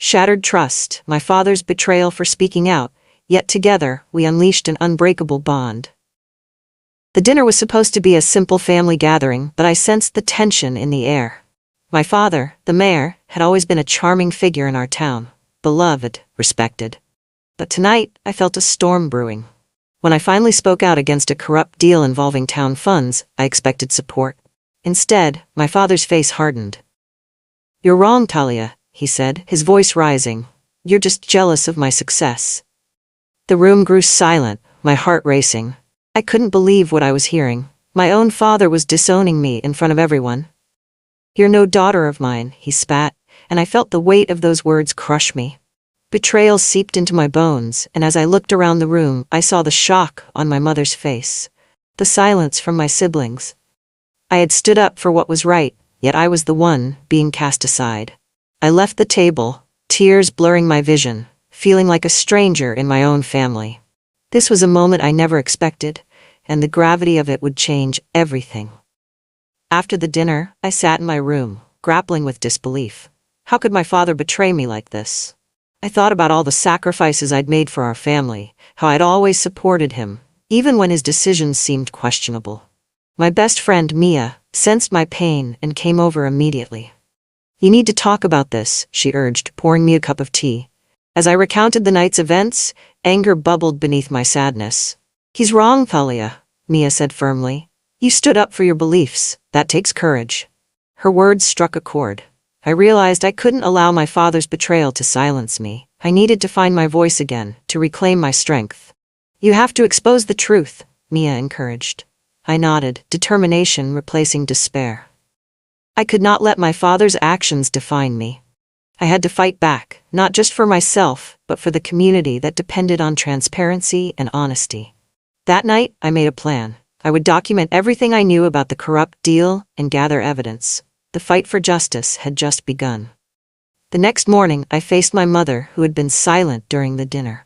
shattered trust, my father's betrayal for speaking out, yet together we unleashed an unbreakable bond. The dinner was supposed to be a simple family gathering, but I sensed the tension in the air. My father, the mayor, had always been a charming figure in our town, beloved, respected. But tonight, I felt a storm brewing. When I finally spoke out against a corrupt deal involving town funds, I expected support. Instead, my father's face hardened. "You're wrong, Talia," he said, his voice rising. "You're just jealous of my success." The room grew silent, my heart racing. I couldn't believe what I was hearing. My own father was disowning me in front of everyone. "You're no daughter of mine," he spat, and I felt the weight of those words crush me. Betrayal seeped into my bones, and as I looked around the room, I saw the shock on my mother's face, the silence from my siblings. I had stood up for what was right, yet I was the one being cast aside. I left the table, tears blurring my vision, feeling like a stranger in my own family. This was a moment I never expected, and the gravity of it would change everything. After the dinner, I sat in my room, grappling with disbelief. How could my father betray me like this? I thought about all the sacrifices I'd made for our family, how I'd always supported him, even when his decisions seemed questionable. My best friend, Mia, sensed my pain and came over immediately. "You need to talk about this," she urged, pouring me a cup of tea. As I recounted the night's events, anger bubbled beneath my sadness. "He's wrong, Thalia," Mia said firmly. "You stood up for your beliefs. That takes courage." Her words struck a chord. I realized I couldn't allow my father's betrayal to silence me. I needed to find my voice again, to reclaim my strength. "You have to expose the truth," Mia encouraged. I nodded, determination replacing despair. I could not let my father's actions define me. I had to fight back, not just for myself, but for the community that depended on transparency and honesty. That night, I made a plan. I would document everything I knew about the corrupt deal and gather evidence. The fight for justice had just begun. The next morning, I faced my mother, who had been silent during the dinner.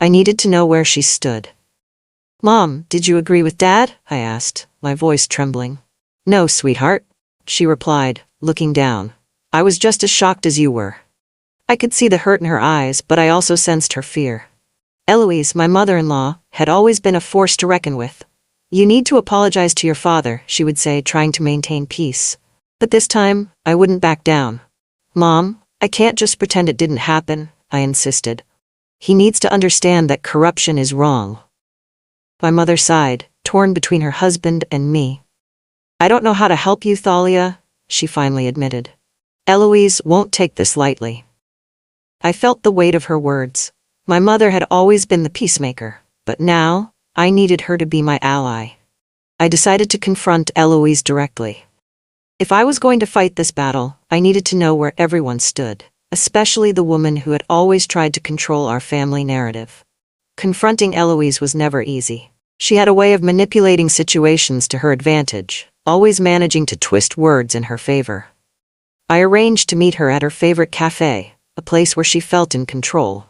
I needed to know where she stood. "Mom, did you agree with Dad?" I asked, my voice trembling. "No, sweetheart," she replied, looking down. "I was just as shocked as you were." I could see the hurt in her eyes, but I also sensed her fear. Eloise, my mother-in-law, had always been a force to reckon with. "You need to apologize to your father," she would say, trying to maintain peace. But this time, I wouldn't back down. "Mom, I can't just pretend it didn't happen," I insisted. "He needs to understand that corruption is wrong." My mother sighed, torn between her husband and me. "I don't know how to help you, Thalia," she finally admitted. "Eloise won't take this lightly." I felt the weight of her words. My mother had always been the peacemaker, but now, I needed her to be my ally. I decided to confront Eloise directly. If I was going to fight this battle, I needed to know where everyone stood, especially the woman who had always tried to control our family narrative. Confronting Eloise was never easy. She had a way of manipulating situations to her advantage, always managing to twist words in her favor. I arranged to meet her at her favorite cafe, a place where she felt in control.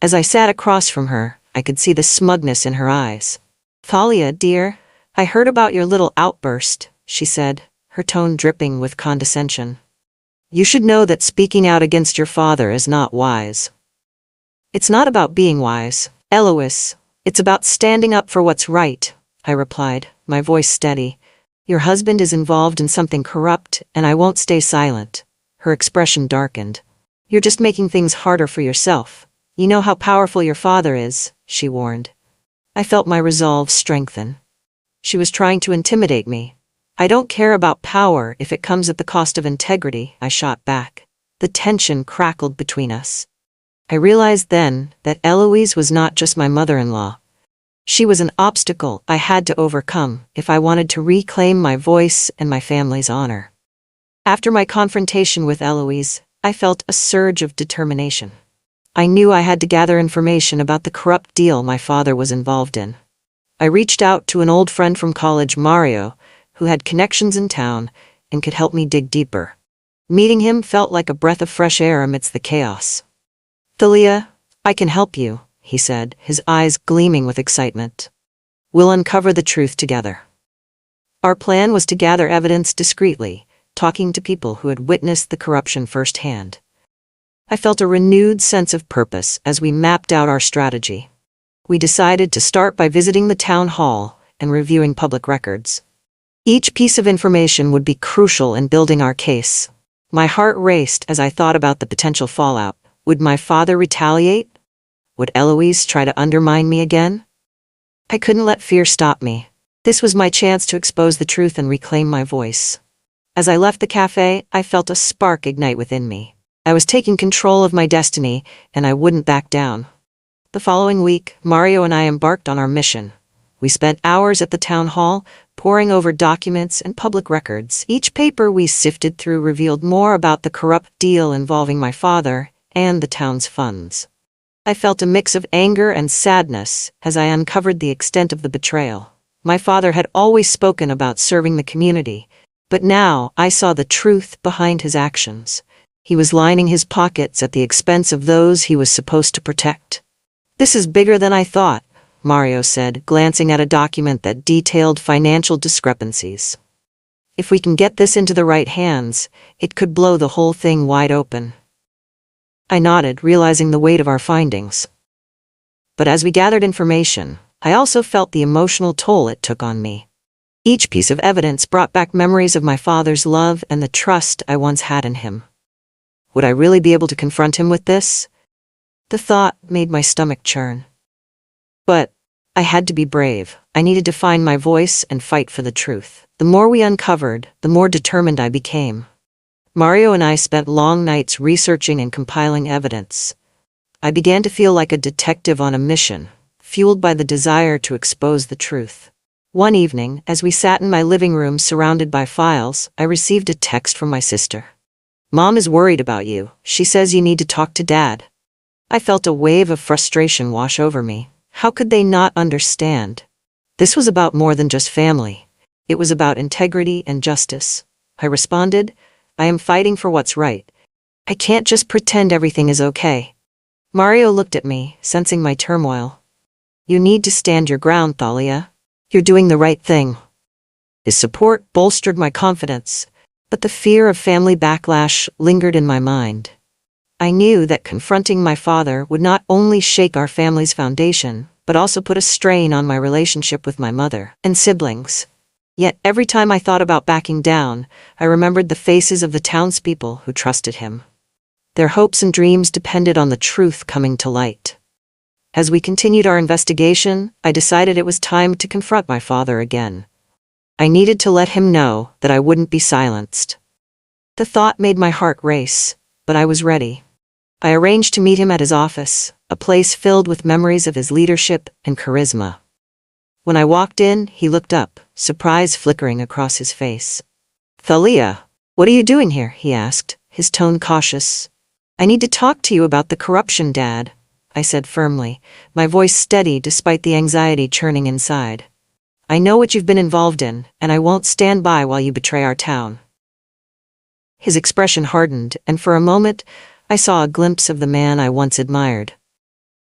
As I sat across from her, I could see the smugness in her eyes. "Thalia, dear, I heard about your little outburst," she said, her tone dripping with condescension. "You should know that speaking out against your father is not wise." "It's not about being wise, Eloise. It's about standing up for what's right," I replied, my voice steady. "Your husband is involved in something corrupt, and I won't stay silent." Her expression darkened. "You're just making things harder for yourself. You know how powerful your father is," she warned. I felt my resolve strengthen. She was trying to intimidate me. "I don't care about power if it comes at the cost of integrity," I shot back. The tension crackled between us. I realized then that Eloise was not just my mother-in-law. She was an obstacle I had to overcome if I wanted to reclaim my voice and my family's honor. After my confrontation with Eloise, I felt a surge of determination. I knew I had to gather information about the corrupt deal my father was involved in. I reached out to an old friend from college, Mario, who had connections in town and could help me dig deeper. Meeting him felt like a breath of fresh air amidst the chaos. "Thalia, I can help you," he said, his eyes gleaming with excitement. "We'll uncover the truth together." Our plan was to gather evidence discreetly, talking to people who had witnessed the corruption firsthand. I felt a renewed sense of purpose as we mapped out our strategy. We decided to start by visiting the town hall and reviewing public records. Each piece of information would be crucial in building our case. My heart raced as I thought about the potential fallout. Would my father retaliate? Would Eloise try to undermine me again? I couldn't let fear stop me. This was my chance to expose the truth and reclaim my voice. As I left the cafe, I felt a spark ignite within me. I was taking control of my destiny, and I wouldn't back down. The following week, Mario and I embarked on our mission. We spent hours at the town hall, poring over documents and public records. Each paper we sifted through revealed more about the corrupt deal involving my father and the town's funds. I felt a mix of anger and sadness as I uncovered the extent of the betrayal. My father had always spoken about serving the community, but now I saw the truth behind his actions. He was lining his pockets at the expense of those he was supposed to protect. "This is bigger than I thought," Mario said, glancing at a document that detailed financial discrepancies. "If we can get this into the right hands, it could blow the whole thing wide open." I nodded, realizing the weight of our findings. But as we gathered information, I also felt the emotional toll it took on me. Each piece of evidence brought back memories of my father's love and the trust I once had in him. Would I really be able to confront him with this? The thought made my stomach churn. But I had to be brave. I needed to find my voice and fight for the truth. The more we uncovered, the more determined I became. Mario and I spent long nights researching and compiling evidence. I began to feel like a detective on a mission, fueled by the desire to expose the truth. One evening, as we sat in my living room surrounded by files, I received a text from my sister. "Mom is worried about you. She says you need to talk to Dad." I felt a wave of frustration wash over me. How could they not understand? This was about more than just family. It was about integrity and justice. I responded, "I am fighting for what's right. I can't just pretend everything is okay." Mario looked at me, sensing my turmoil. "You need to stand your ground, Thalia. You're doing the right thing." His support bolstered my confidence, but the fear of family backlash lingered in my mind. I knew that confronting my father would not only shake our family's foundation, but also put a strain on my relationship with my mother and siblings. Yet every time I thought about backing down, I remembered the faces of the townspeople who trusted him. Their hopes and dreams depended on the truth coming to light. As we continued our investigation, I decided it was time to confront my father again. I needed to let him know that I wouldn't be silenced. The thought made my heart race, but I was ready. I arranged to meet him at his office, a place filled with memories of his leadership and charisma. When I walked in, he looked up, surprise flickering across his face. "Thalia, what are you doing here?" he asked, his tone cautious. "I need to talk to you about the corruption, Dad," I said firmly, my voice steady despite the anxiety churning inside. "I know what you've been involved in, and I won't stand by while you betray our town." His expression hardened, and for a moment, I saw a glimpse of the man I once admired.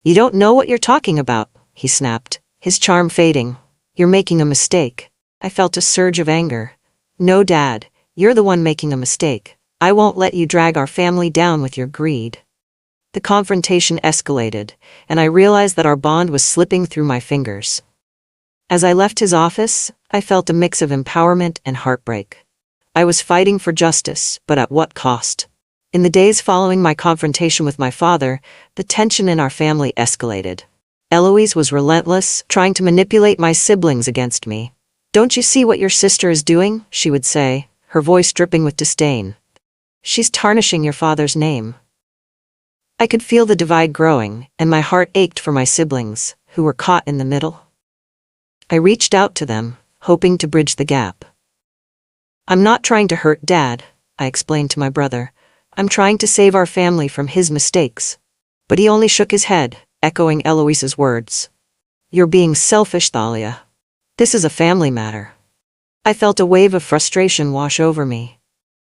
"You don't know what you're talking about," he snapped, his charm fading. "You're making a mistake." I felt a surge of anger. "No, Dad, you're the one making a mistake. I won't let you drag our family down with your greed." The confrontation escalated, and I realized that our bond was slipping through my fingers. As I left his office, I felt a mix of empowerment and heartbreak. I was fighting for justice, but at what cost? In the days following my confrontation with my father, the tension in our family escalated. Eloise was relentless, trying to manipulate my siblings against me. "Don't you see what your sister is doing?" she would say, her voice dripping with disdain. "She's tarnishing your father's name." I could feel the divide growing, and my heart ached for my siblings, who were caught in the middle. I reached out to them, hoping to bridge the gap. "I'm not trying to hurt Dad," I explained to my brother. "I'm trying to save our family from his mistakes." But he only shook his head, echoing Eloise's words. "You're being selfish, Thalia. This is a family matter." I felt a wave of frustration wash over me.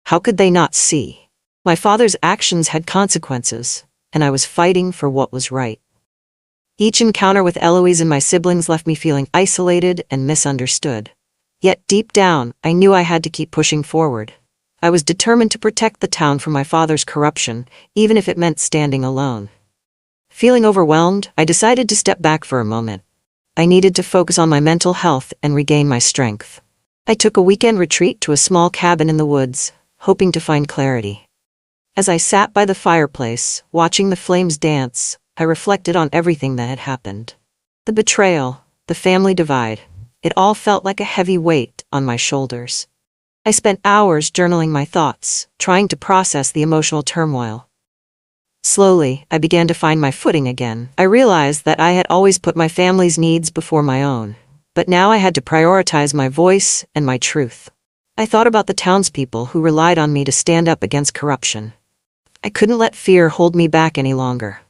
How could they not see? My father's actions had consequences, and I was fighting for what was right. Each encounter with Eloise and my siblings left me feeling isolated and misunderstood. Yet deep down, I knew I had to keep pushing forward. I was determined to protect the town from my father's corruption, even if it meant standing alone. Feeling overwhelmed, I decided to step back for a moment. I needed to focus on my mental health and regain my strength. I took a weekend retreat to a small cabin in the woods, hoping to find clarity. As I sat by the fireplace, watching the flames dance, I reflected on everything that had happened. The betrayal, the family divide, it all felt like a heavy weight on my shoulders. I spent hours journaling my thoughts, trying to process the emotional turmoil. Slowly, I began to find my footing again. I realized that I had always put my family's needs before my own, but now I had to prioritize my voice and my truth. I thought about the townspeople who relied on me to stand up against corruption. I couldn't let fear hold me back any longer.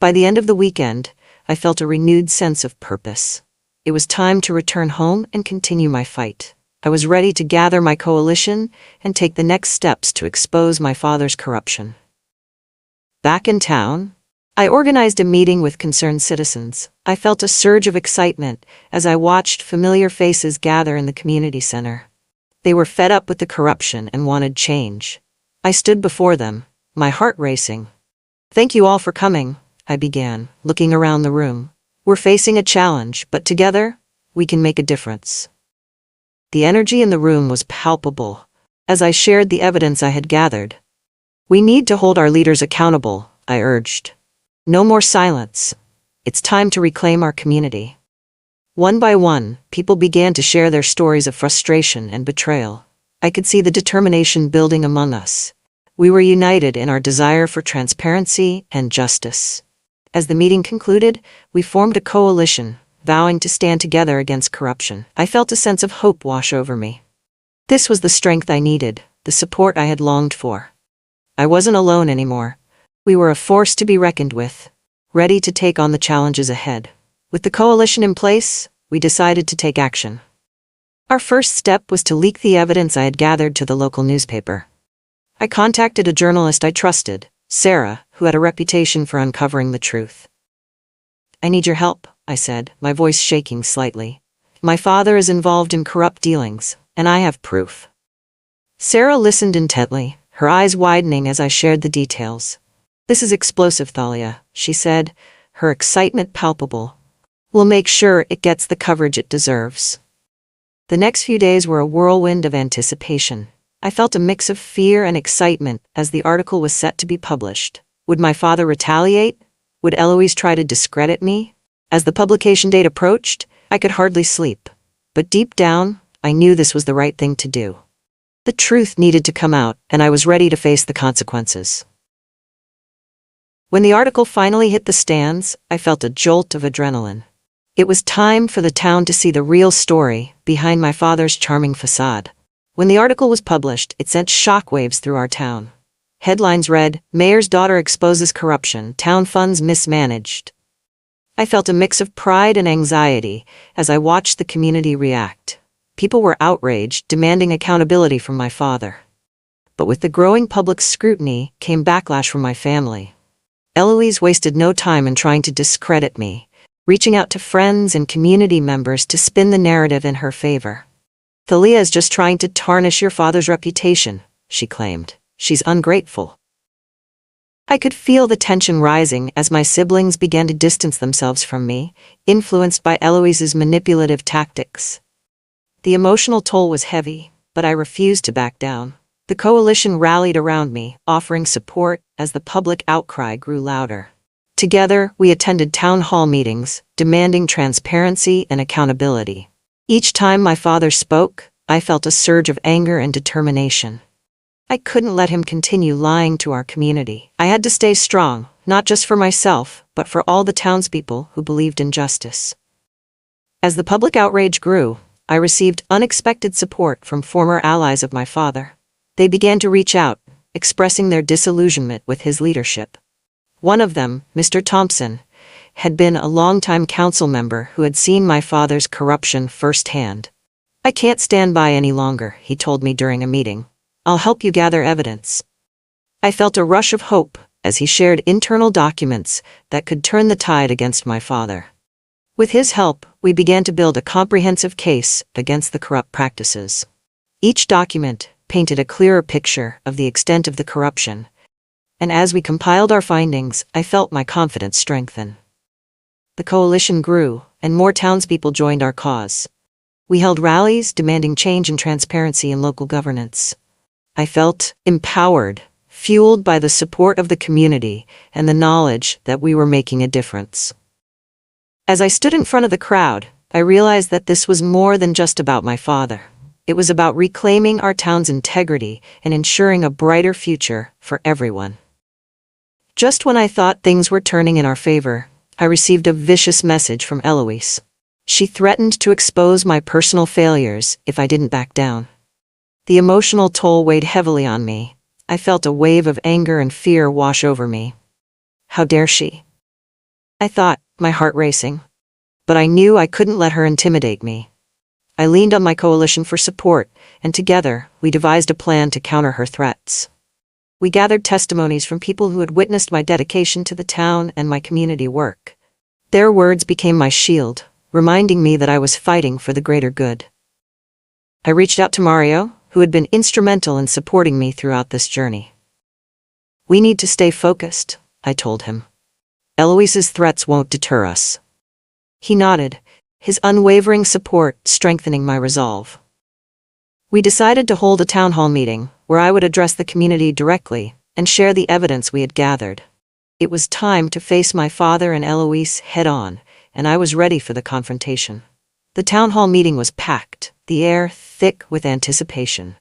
By the end of the weekend, I felt a renewed sense of purpose. It was time to return home and continue my fight. I was ready to gather my coalition and take the next steps to expose my father's corruption. Back in town, I organized a meeting with concerned citizens. I felt a surge of excitement as I watched familiar faces gather in the community center. They were fed up with the corruption and wanted change. I stood before them, my heart racing. "Thank you all for coming," I began, looking around the room. "We're facing a challenge, but together, we can make a difference." The energy in the room was palpable as I shared the evidence I had gathered. "We need to hold our leaders accountable," I urged. "No more silence. It's time to reclaim our community." One by one, people began to share their stories of frustration and betrayal. I could see the determination building among us. We were united in our desire for transparency and justice. As the meeting concluded, we formed a coalition, vowing to stand together against corruption. I felt a sense of hope wash over me. This was the strength I needed, the support I had longed for. I wasn't alone anymore. We were a force to be reckoned with, ready to take on the challenges ahead. With the coalition in place, we decided to take action. Our first step was to leak the evidence I had gathered to the local newspaper. I contacted a journalist I trusted, Sarah, who had a reputation for uncovering the truth. "I need your help," I said, my voice shaking slightly. "My father is involved in corrupt dealings, and I have proof." Sarah listened intently, her eyes widening as I shared the details. "This is explosive, Thalia," she said, her excitement palpable. "We'll make sure it gets the coverage it deserves." The next few days were a whirlwind of anticipation. I felt a mix of fear and excitement as the article was set to be published. Would my father retaliate? Would Eloise try to discredit me? As the publication date approached, I could hardly sleep. But deep down, I knew this was the right thing to do. The truth needed to come out, and I was ready to face the consequences. When the article finally hit the stands, I felt a jolt of adrenaline. It was time for the town to see the real story behind my father's charming facade. When the article was published, it sent shockwaves through our town. Headlines read, "Mayor's daughter exposes corruption, town funds mismanaged." I felt a mix of pride and anxiety as I watched the community react. People were outraged, demanding accountability from my father. But with the growing public scrutiny came backlash from my family. Eloise wasted no time in trying to discredit me, reaching out to friends and community members to spin the narrative in her favor. "Thalia is just trying to tarnish your father's reputation," she claimed. "She's ungrateful." I could feel the tension rising as my siblings began to distance themselves from me, influenced by Eloise's manipulative tactics. The emotional toll was heavy, but I refused to back down. The coalition rallied around me, offering support as the public outcry grew louder. Together, we attended town hall meetings, demanding transparency and accountability. Each time my father spoke, I felt a surge of anger and determination. I couldn't let him continue lying to our community. I had to stay strong, not just for myself, but for all the townspeople who believed in justice. As the public outrage grew, I received unexpected support from former allies of my father. They began to reach out, expressing their disillusionment with his leadership. One of them, Mr. Thompson, had been a longtime council member who had seen my father's corruption firsthand. "I can't stand by any longer," he told me during a meeting. "I'll help you gather evidence." I felt a rush of hope as he shared internal documents that could turn the tide against my father. With his help, we began to build a comprehensive case against the corrupt practices. Each document, painted a clearer picture of the extent of the corruption. And as we compiled our findings, I felt my confidence strengthen. The coalition grew, and more townspeople joined our cause. We held rallies demanding change and transparency in local governance. I felt empowered, fueled by the support of the community and the knowledge that we were making a difference. As I stood in front of the crowd, I realized that this was more than just about my father. It was about reclaiming our town's integrity and ensuring a brighter future for everyone. Just when I thought things were turning in our favor, I received a vicious message from Eloise. She threatened to expose my personal failures if I didn't back down. The emotional toll weighed heavily on me. I felt a wave of anger and fear wash over me. How dare she? I thought, my heart racing. But I knew I couldn't let her intimidate me. I leaned on my coalition for support, and together, we devised a plan to counter her threats. We gathered testimonies from people who had witnessed my dedication to the town and my community work. Their words became my shield, reminding me that I was fighting for the greater good. I reached out to Mario, who had been instrumental in supporting me throughout this journey. We need to stay focused, I told him. Eloise's threats won't deter us. He nodded, his unwavering support strengthening my resolve. We decided to hold a town hall meeting, where I would address the community directly and share the evidence we had gathered. It was time to face my father and Eloise head-on, and I was ready for the confrontation. The town hall meeting was packed, the air thick with anticipation.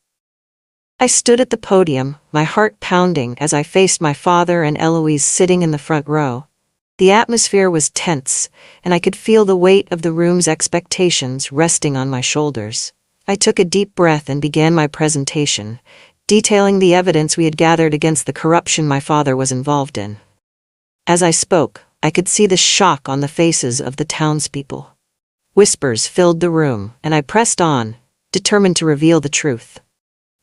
I stood at the podium, my heart pounding as I faced my father and Eloise sitting in the front row. The atmosphere was tense, and I could feel the weight of the room's expectations resting on my shoulders. I took a deep breath and began my presentation, detailing the evidence we had gathered against the corruption my father was involved in. As I spoke, I could see the shock on the faces of the townspeople. Whispers filled the room, and I pressed on, determined to reveal the truth.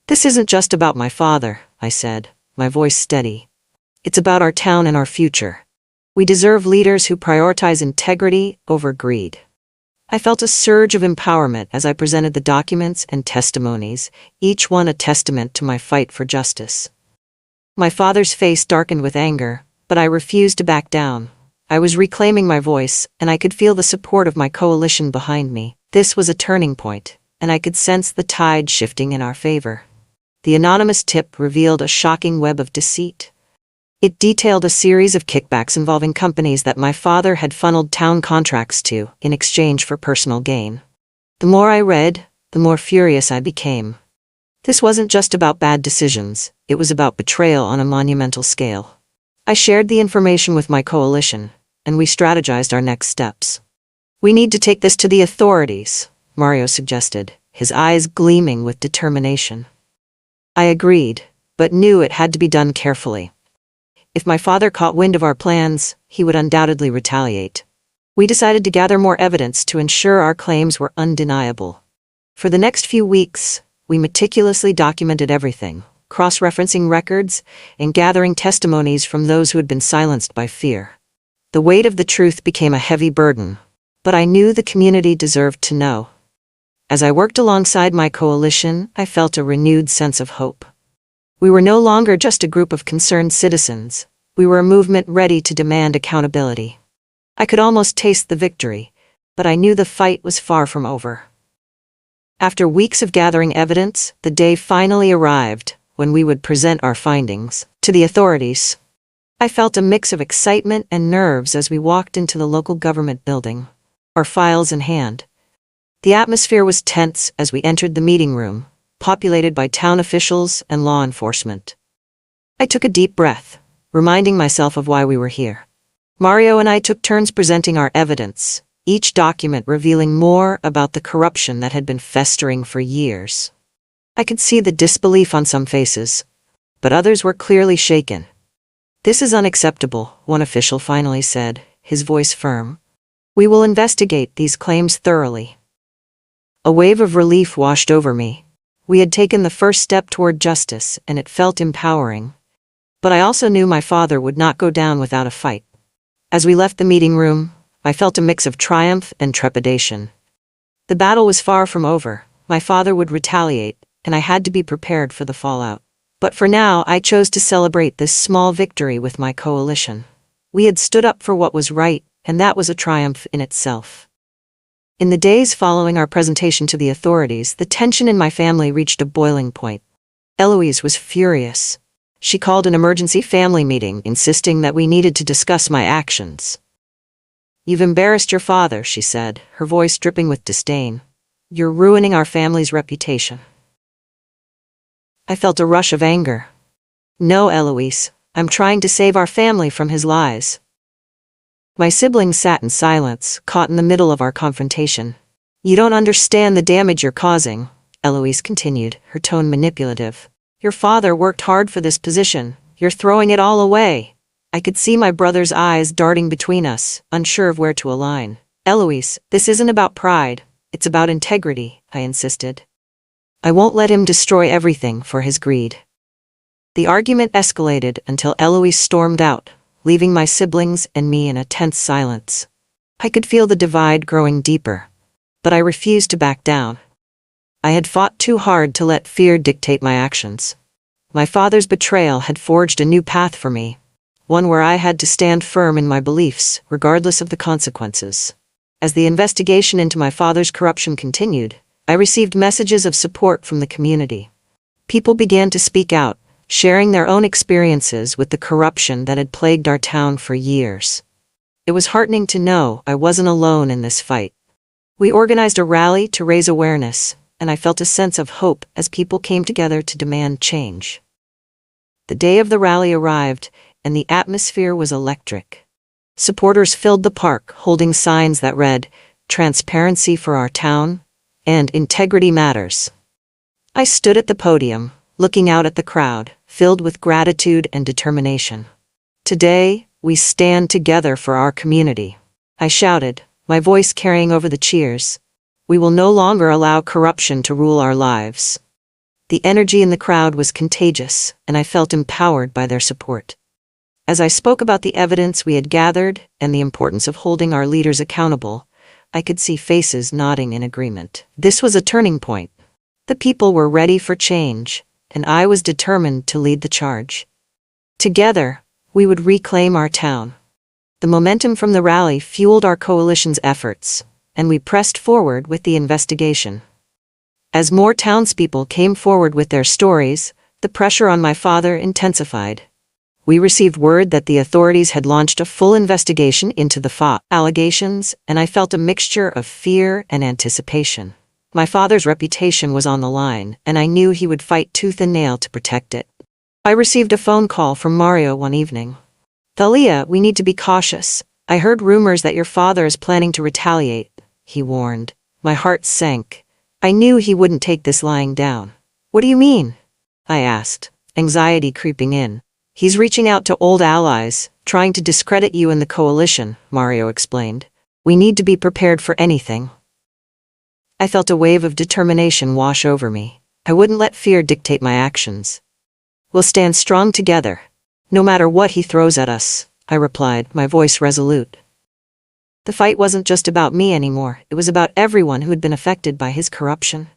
This isn't just about my father, I said, my voice steady. It's about our town and our future. We deserve leaders who prioritize integrity over greed. I felt a surge of empowerment as I presented the documents and testimonies, each one a testament to my fight for justice. My father's face darkened with anger, but I refused to back down. I was reclaiming my voice, and I could feel the support of my coalition behind me. This was a turning point, and I could sense the tide shifting in our favor. The anonymous tip revealed a shocking web of deceit. It detailed a series of kickbacks involving companies that my father had funneled town contracts to in exchange for personal gain. The more I read, the more furious I became. This wasn't just about bad decisions, it was about betrayal on a monumental scale. I shared the information with my coalition, and we strategized our next steps. We need to take this to the authorities, Mario suggested, his eyes gleaming with determination. I agreed, but knew it had to be done carefully. If my father caught wind of our plans, he would undoubtedly retaliate. We decided to gather more evidence to ensure our claims were undeniable. For the next few weeks, we meticulously documented everything, cross-referencing records and gathering testimonies from those who had been silenced by fear. The weight of the truth became a heavy burden, but I knew the community deserved to know. As I worked alongside my coalition, I felt a renewed sense of hope. We were no longer just a group of concerned citizens. We were a movement ready to demand accountability. I could almost taste the victory, but I knew the fight was far from over. After weeks of gathering evidence, the day finally arrived when we would present our findings to the authorities. I felt a mix of excitement and nerves as we walked into the local government building, our files in hand. The atmosphere was tense as we entered the meeting room, populated by town officials and law enforcement. I took a deep breath, reminding myself of why we were here. Mario and I took turns presenting our evidence, each document revealing more about the corruption that had been festering for years. I could see the disbelief on some faces, but others were clearly shaken. "This is unacceptable," one official finally said, his voice firm. "We will investigate these claims thoroughly." A wave of relief washed over me. We had taken the first step toward justice, and it felt empowering. But I also knew my father would not go down without a fight. As we left the meeting room, I felt a mix of triumph and trepidation. The battle was far from over. My father would retaliate, and I had to be prepared for the fallout. But for now, I chose to celebrate this small victory with my coalition. We had stood up for what was right, and that was a triumph in itself. In the days following our presentation to the authorities, the tension in my family reached a boiling point. Eloise was furious. She called an emergency family meeting, insisting that we needed to discuss my actions. "You've embarrassed your father," she said, her voice dripping with disdain. "You're ruining our family's reputation." I felt a rush of anger. "No, Eloise, I'm trying to save our family from his lies." My siblings sat in silence, caught in the middle of our confrontation. "You don't understand the damage you're causing," Eloise continued, her tone manipulative. "Your father worked hard for this position. You're throwing it all away." I could see my brother's eyes darting between us, unsure of where to align. "Eloise, this isn't about pride. It's about integrity," I insisted. "I won't let him destroy everything for his greed." The argument escalated until Eloise stormed out, leaving my siblings and me in a tense silence. I could feel the divide growing deeper, but I refused to back down. I had fought too hard to let fear dictate my actions. My father's betrayal had forged a new path for me, one where I had to stand firm in my beliefs, regardless of the consequences. As the investigation into my father's corruption continued, I received messages of support from the community. People began to speak out, sharing their own experiences with the corruption that had plagued our town for years. It was heartening to know I wasn't alone in this fight. We organized a rally to raise awareness, and I felt a sense of hope as people came together to demand change. The day of the rally arrived, and the atmosphere was electric. Supporters filled the park, holding signs that read, "Transparency for our town," and "Integrity Matters." I stood at the podium, looking out at the crowd, filled with gratitude and determination. "Today, we stand together for our community," I shouted, my voice carrying over the cheers. "We will no longer allow corruption to rule our lives." The energy in the crowd was contagious, and I felt empowered by their support. As I spoke about the evidence we had gathered and the importance of holding our leaders accountable, I could see faces nodding in agreement. This was a turning point. The people were ready for change, and I was determined to lead the charge. Together, we would reclaim our town. The momentum from the rally fueled our coalition's efforts, and we pressed forward with the investigation. As more townspeople came forward with their stories, the pressure on my father intensified. We received word that the authorities had launched a full investigation into the allegations, and I felt a mixture of fear and anticipation. My father's reputation was on the line, and I knew he would fight tooth and nail to protect it. I received a phone call from Mario one evening. "Thalia, we need to be cautious. I heard rumors that your father is planning to retaliate," he warned. My heart sank. I knew he wouldn't take this lying down. "What do you mean?" I asked, anxiety creeping in. "He's reaching out to old allies, trying to discredit you and the coalition," Mario explained. "We need to be prepared for anything." I felt a wave of determination wash over me. I wouldn't let fear dictate my actions. "We'll stand strong together, no matter what he throws at us," I replied, my voice resolute. The fight wasn't just about me anymore, it was about everyone who had been affected by his corruption.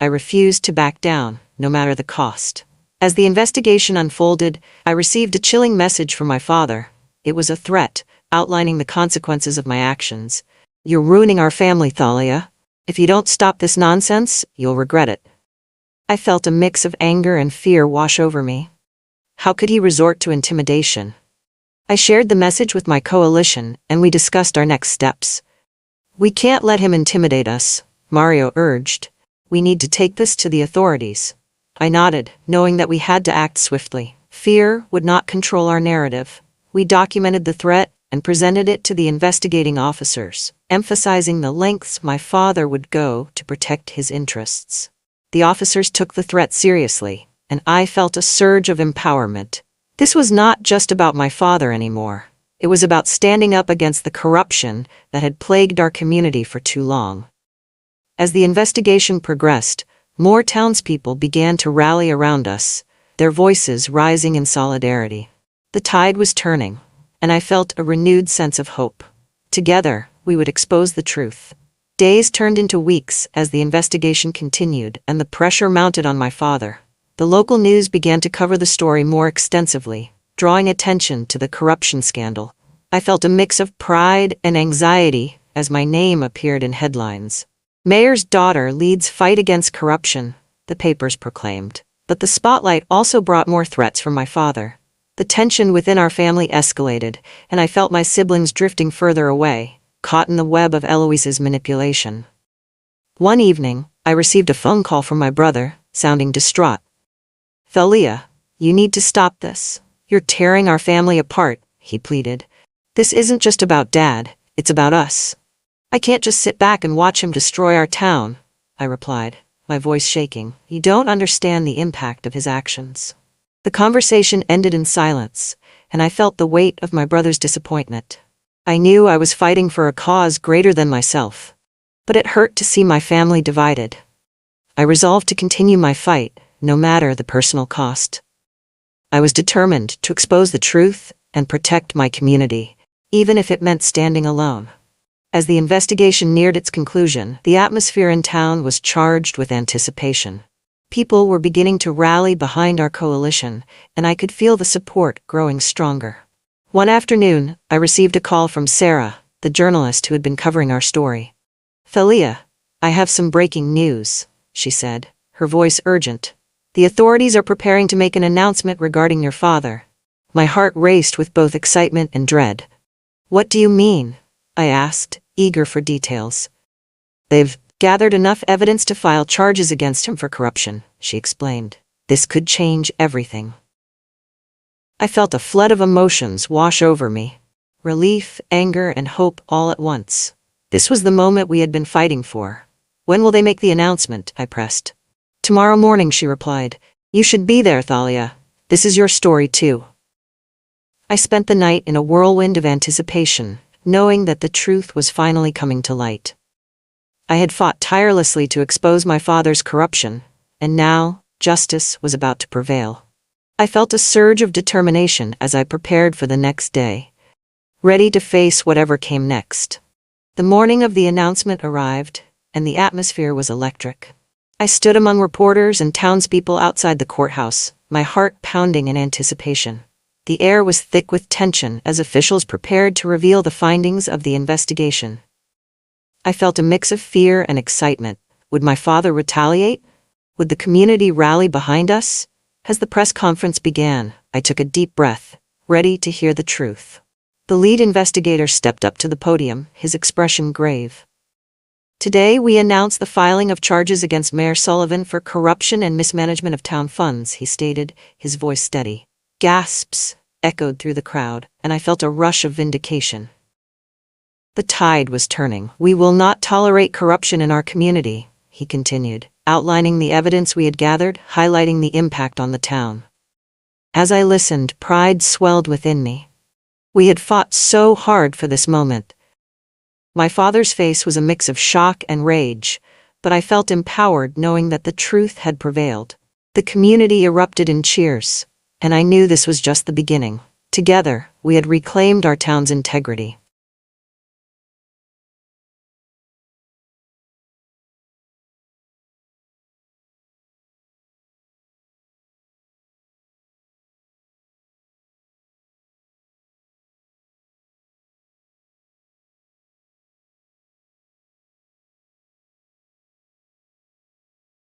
I refused to back down, no matter the cost. As the investigation unfolded, I received a chilling message from my father. It was a threat, outlining the consequences of my actions. "You're ruining our family, Thalia. If you don't stop this nonsense, you'll regret it." I felt a mix of anger and fear wash over me. How could he resort to intimidation? I shared the message with my coalition, and we discussed our next steps. "We can't let him intimidate us," Mario urged. "We need to take this to the authorities." I nodded, knowing that we had to act swiftly. Fear would not control our narrative. We documented the threat and presented it to the investigating officers, emphasizing the lengths my father would go to protect his interests. The officers took the threat seriously, and I felt a surge of empowerment. This was not just about my father anymore. It was about standing up against the corruption that had plagued our community for too long. As the investigation progressed, more townspeople began to rally around us, their voices rising in solidarity. The tide was turning, and I felt a renewed sense of hope. Together, we would expose the truth. Days turned into weeks as the investigation continued and the pressure mounted on my father. The local news began to cover the story more extensively, drawing attention to the corruption scandal. I felt a mix of pride and anxiety as my name appeared in headlines. Mayor's daughter leads fight against corruption, the papers proclaimed. But the spotlight also brought more threats from my father. The tension within our family escalated, and I felt my siblings drifting further away, caught in the web of Eloise's manipulation. One evening, I received a phone call from my brother, sounding distraught. "Thalia, you need to stop this. You're tearing our family apart," he pleaded. "This isn't just about Dad, it's about us." "I can't just sit back and watch him destroy our town," I replied, my voice shaking. "You don't understand the impact of his actions." The conversation ended in silence, and I felt the weight of my brother's disappointment. I knew I was fighting for a cause greater than myself, but it hurt to see my family divided. I resolved to continue my fight, no matter the personal cost. I was determined to expose the truth and protect my community, even if it meant standing alone. As the investigation neared its conclusion, the atmosphere in town was charged with anticipation. People were beginning to rally behind our coalition, and I could feel the support growing stronger. One afternoon, I received a call from Sarah, the journalist who had been covering our story. "Thalia, I have some breaking news," she said, her voice urgent. "The authorities are preparing to make an announcement regarding your father." My heart raced with both excitement and dread. "What do you mean?" I asked, eager for details. "They've gathered enough evidence to file charges against him for corruption," she explained. "This could change everything." I felt a flood of emotions wash over me. Relief, anger, and hope all at once. This was the moment we had been fighting for. "When will they make the announcement?" I pressed. "Tomorrow morning," she replied. "You should be there, Thalia. This is your story too." I spent the night in a whirlwind of anticipation, knowing that the truth was finally coming to light. I had fought tirelessly to expose my father's corruption, and now justice was about to prevail. I felt a surge of determination as I prepared for the next day, ready to face whatever came next. The morning of the announcement arrived, and the atmosphere was electric. I stood among reporters and townspeople outside the courthouse, my heart pounding in anticipation. The air was thick with tension as officials prepared to reveal the findings of the investigation. I felt a mix of fear and excitement. Would my father retaliate? Would the community rally behind us? As the press conference began, I took a deep breath, ready to hear the truth. The lead investigator stepped up to the podium, his expression grave. "Today we announce the filing of charges against Mayor Sullivan for corruption and mismanagement of town funds," he stated, his voice steady. Gasps echoed through the crowd, and I felt a rush of vindication. The tide was turning. "We will not tolerate corruption in our community," he continued, outlining the evidence we had gathered, highlighting the impact on the town. As I listened, pride swelled within me. We had fought so hard for this moment. My father's face was a mix of shock and rage, but I felt empowered knowing that the truth had prevailed. The community erupted in cheers, and I knew this was just the beginning. Together, we had reclaimed our town's integrity.